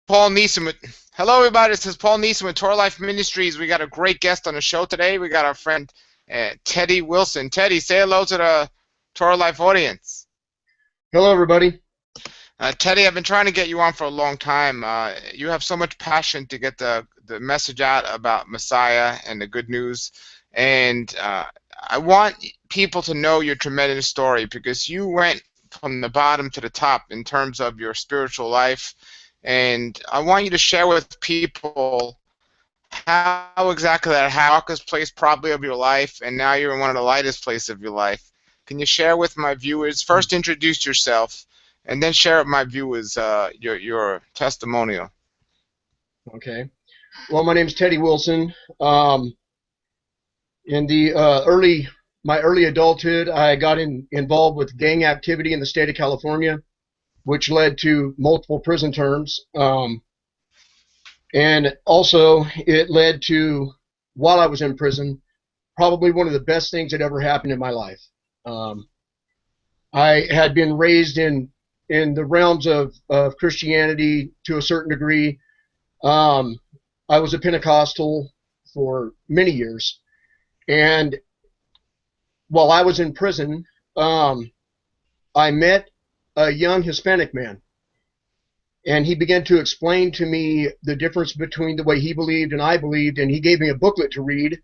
Paul Neeson with Hello everybody, this is Paul Neeson with Torah Life Ministries. We got a great guest on the show today. We got our friend Teddy Wilson. Teddy, say hello to the Torah Life audience. Hello, everybody. Teddy, I've been trying to get you on for a long time. You have so much passion to get the message out about Messiah and the good news. And I want people to know your tremendous story because you went from the bottom to the top in terms of your spiritual life. And I want you to share with people how exactly that darkest place probably of your life, and now you're in one of the lightest places of your life. Can you share with my viewers? First, introduce yourself, and then share with my viewers your testimonial. Okay. Well, my name is Teddy Wilson. In the my early adulthood, I got involved with gang activity in the state of California, which led to multiple prison terms. And also, it led to, while I was in prison, probably one of the best things that ever happened in my life. I had been raised in the realms of Christianity to a certain degree. I was a Pentecostal for many years, and while I was in prison, I met a young Hispanic man, and he began to explain to me the difference between the way he believed and I believed, and he gave me a booklet to read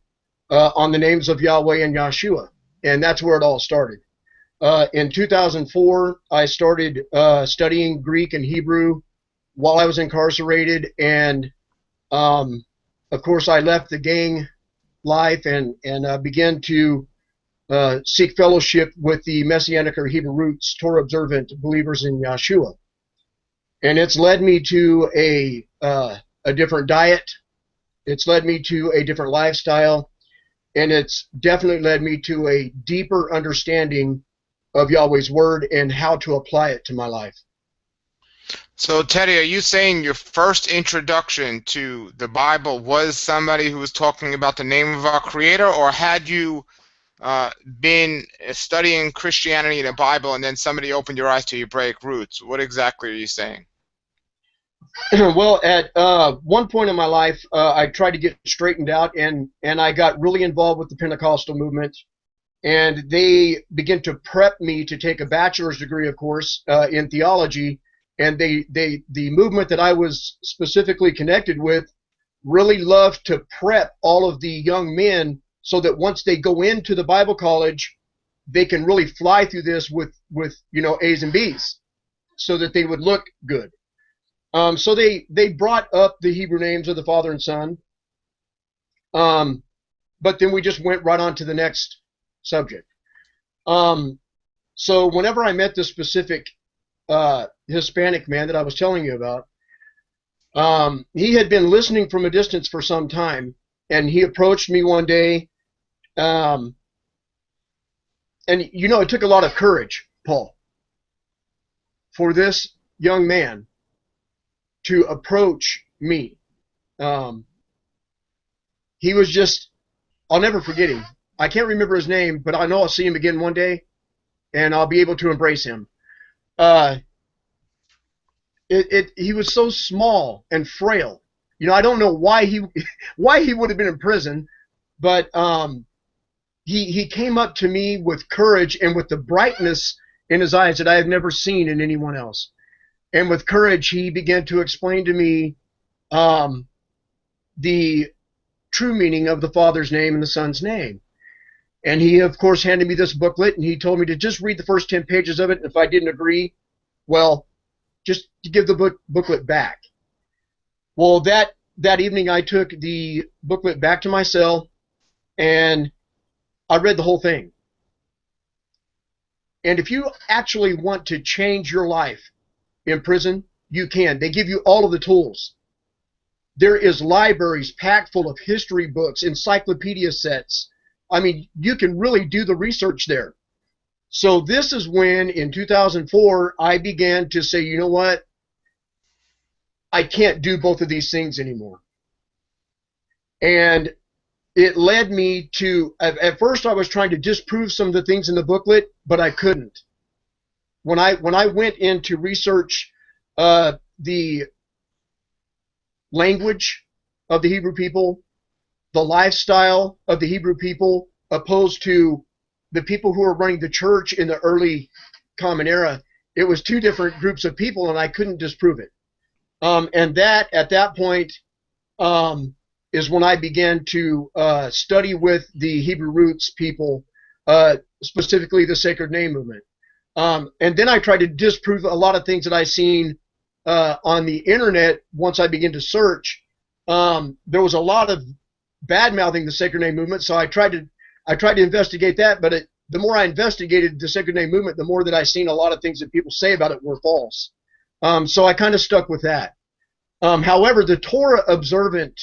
on the names of Yahweh and Yahshua, and that's where it all started. In 2004, I started studying Greek and Hebrew while I was incarcerated, and of course, I left the gang life and began to seek fellowship with the Messianic or Hebrew roots, Torah observant believers in Yahshua. And it's led me to a different diet. It's led me to a different lifestyle. And it's definitely led me to a deeper understanding of Yahweh's word and how to apply it to my life. So, Teddy, are you saying your first introduction to the Bible was somebody who was talking about the name of our Creator, or had you been studying Christianity and the Bible and then somebody opened your eyes to Hebraic roots? What exactly are you saying? Well, at one point in my life, I tried to get straightened out, and I got really involved with the Pentecostal movement, and they began to prep me to take a bachelor's degree, of course, in theology. And the movement that I was specifically connected with really loved to prep all of the young men so that once they go into the Bible college, they can really fly through this with A's and B's, so that they would look good. So they brought up the Hebrew names of the Father and Son, but then we just went right on to the next subject. So whenever I met this specific Hispanic man that I was telling you about, he had been listening from a distance for some time, and he approached me one day, and it took a lot of courage, Paul, for this young man to approach me. He was just, I'll never forget him. I can't remember his name, but I know I'll see him again one day, and I'll be able to embrace him. He was so small and frail. I don't know why he would have been in prison, but he came up to me with courage and with the brightness in his eyes that I have never seen in anyone else. And with courage, he began to explain to me the true meaning of the Father's name and the Son's name. And he, of course, handed me this booklet, and he told me to just read the first 10 pages of it. And if I didn't agree, well, just to give the booklet back. Well, that evening I took the booklet back to my cell, and I read the whole thing. And if you actually want to change your life in prison, you can. They give you all of the tools. There is libraries packed full of history books, encyclopedia sets. I mean, you can really do the research there. So this is when, in 2004, I began to say, you know what? I can't do both of these things anymore. And it led me to, at first I was trying to disprove some of the things in the booklet, but I couldn't. When I went in to research the language of the Hebrew people, the lifestyle of the Hebrew people, opposed to the people who were running the church in the early Common Era. It was two different groups of people, and I couldn't disprove it. And that, at that point, is when I began to study with the Hebrew roots people, specifically the Sacred Name movement. And then I tried to disprove a lot of things that I seen on the internet. Once I began to search, there was a lot of bad mouthing the Sacred Name movement. So I tried to investigate that. But the more I investigated the Sacred Name movement, the more that I seen a lot of things that people say about it were false. So I kind of stuck with that. However, the Torah observant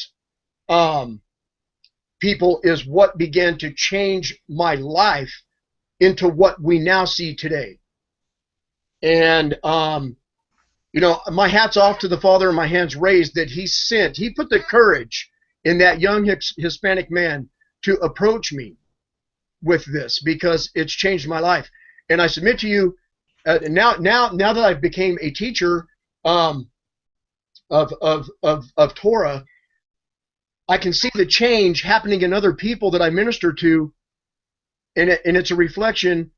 people is what began to change my life into what we now see today. And, you know, my hat's off to the Father and my hands raised that he put the courage in that young Hispanic man to approach me with this, because it's changed my life. And I submit to you, now that I've became a teacher of Torah, I can see the change happening in other people that I minister to, and it's a reflection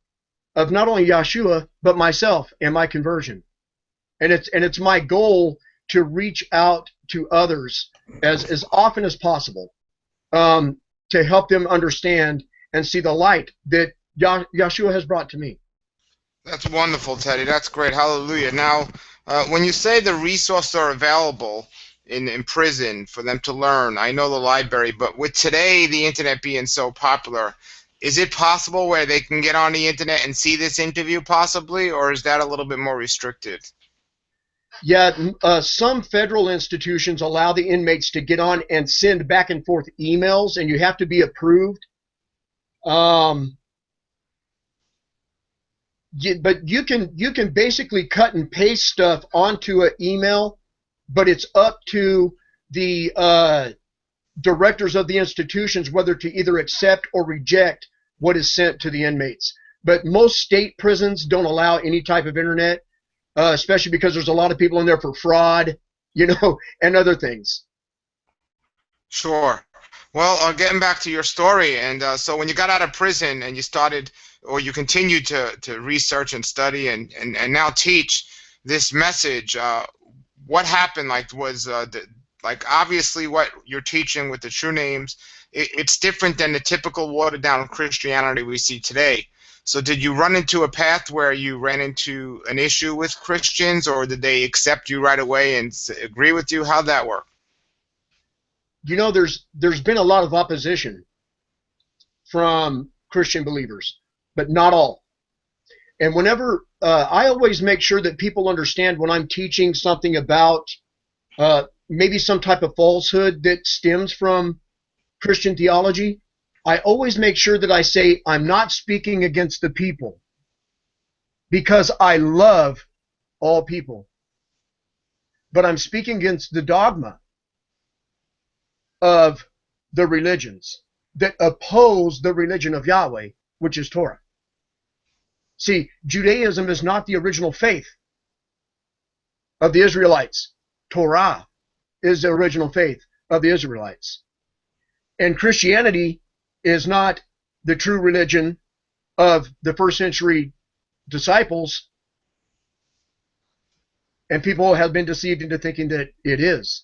of not only Yahshua but myself and my conversion. And it's my goal to reach out to others as often as possible, to help them understand and see the light that Yahshua has brought to me. That's wonderful, Teddy. That's great. Hallelujah. Now, when you say the resources are available in prison for them to learn, I know the library, but with today the internet being so popular, is it possible where they can get on the internet and see this interview possibly, or is that a little bit more restricted? Yeah, some federal institutions allow the inmates to get on and send back and forth emails, and you have to be approved. But you can basically cut and paste stuff onto an email, but it's up to the directors of the institutions whether to either accept or reject what is sent to the inmates. But most state prisons don't allow any type of internet, especially because there's a lot of people in there for fraud, you know, and other things. Sure. Well, getting back to your story, and so when you got out of prison and you started, or you continued to research and study and now teach this message, what happened? Like, was like obviously what you're teaching with the true names, it's different than the typical watered down Christianity we see today. So did you run into a path where you ran into an issue with Christians, or did they accept you right away and agree with you? How'd that work? You know, there's been a lot of opposition from Christian believers, but not all. And whenever I always make sure that people understand when I'm teaching something about maybe some type of falsehood that stems from Christian theology, I always make sure that I say I'm not speaking against the people, because I love all people, but I'm speaking against the dogma of the religions that oppose the religion of Yahweh, which is Torah. See, Judaism is not the original faith of the Israelites. Torah is the original faith of the Israelites. And Christianity is not the true religion of the first century disciples, and people have been deceived into thinking that it is.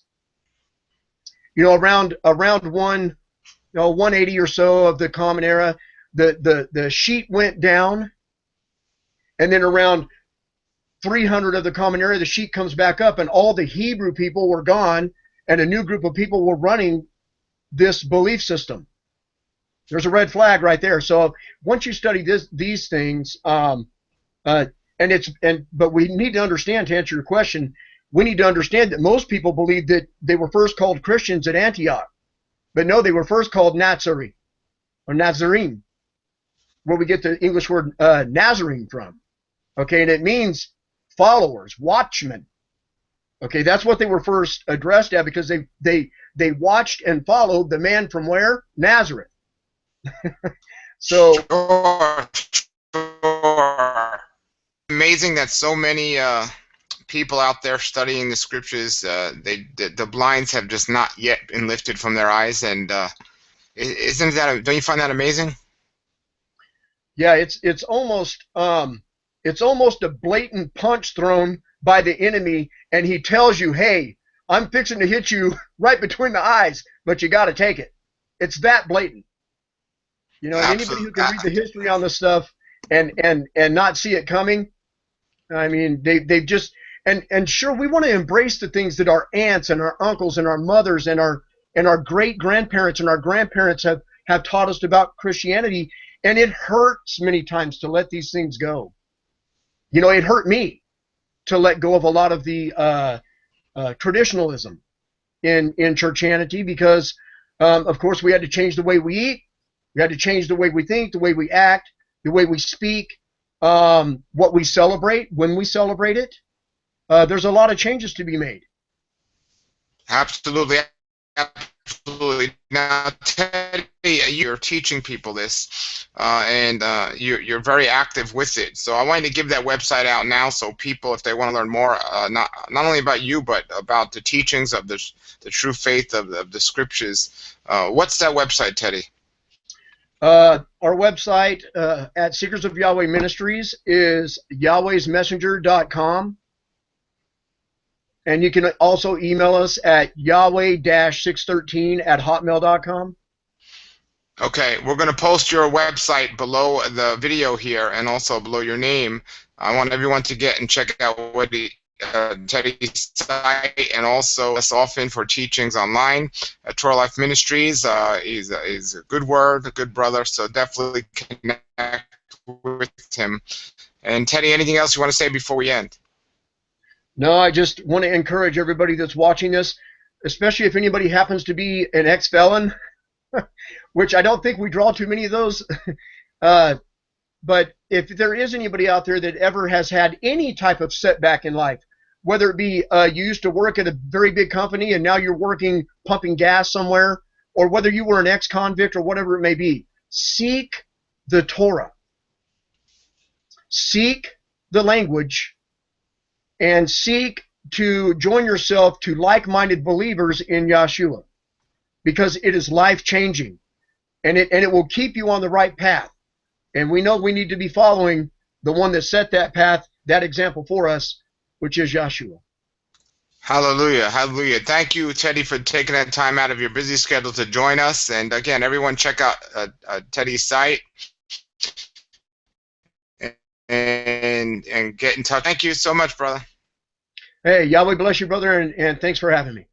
You know, around 180 or so of the Common Era, the sheet went down, and then around 300 of the Common Era, the sheet comes back up, and all the Hebrew people were gone, and a new group of people were running this belief system. There's a red flag right there. So once you study these things, but we need to understand, to answer your question, we need to understand that most people believe that they were first called Christians at Antioch. But no, they were first called Nazari, or Nazarene, where we get the English word Nazarene from. Okay, and it means followers, watchmen. Okay, that's what they were first addressed at, because they watched and followed the man from where? Nazareth. So Sure. Amazing that so many people out there studying the scriptures. The blinds have just not yet been lifted from their eyes, and isn't that? Don't you find that amazing? Yeah, it's almost a blatant punch thrown by the enemy, and he tells you, "Hey, I'm fixing to hit you right between the eyes, but you got to take it." It's that blatant, you know. And anybody Absolutely. who can read the history on this stuff and not see it coming, I mean, they've just and sure, we want to embrace the things that our aunts and our uncles and our mothers and our great grandparents and our grandparents have taught us about Christianity, and it hurts many times to let these things go. You know, it hurt me to let go of a lot of the traditionalism in churchianity because, of course, we had to change the way we eat, we had to change the way we think, the way we act, the way we speak, what we celebrate, when we celebrate it. There's a lot of changes to be made. Absolutely. Absolutely. Now, Teddy, you're teaching people this, and you're very active with it. So I wanted to give that website out now, so people, if they want to learn more, not only about you, but about the teachings of the true faith of the scriptures. What's that website, Teddy? Our website at Seekers of Yahweh Ministries is yahwehsmessenger.com. And you can also email us at yahweh-613@hotmail.com. Okay, we're going to post your website below the video here and also below your name. I want everyone to get and check out what Teddy's site, and also us often for teachings online at Torah Life Ministries. He's a good word, a good brother, so definitely connect with him. And Teddy, anything else you want to say before we end? No, I just want to encourage everybody that's watching this, especially if anybody happens to be an ex-felon, which I don't think we draw too many of those. But if there is anybody out there that ever has had any type of setback in life, whether it be you used to work at a very big company and now you're working pumping gas somewhere, or whether you were an ex-convict or whatever it may be, seek the Torah. Seek the language and seek to join yourself to like-minded believers in Yahshua, because it is life-changing, and it will keep you on the right path. And we know we need to be following the one that set that path, that example for us, which is Yahshua. Hallelujah, hallelujah. Thank you, Teddy, for taking that time out of your busy schedule to join us. And again, everyone check out Teddy's site and get in touch. Thank you so much, brother. Hey, Yahweh bless you, brother, and thanks for having me.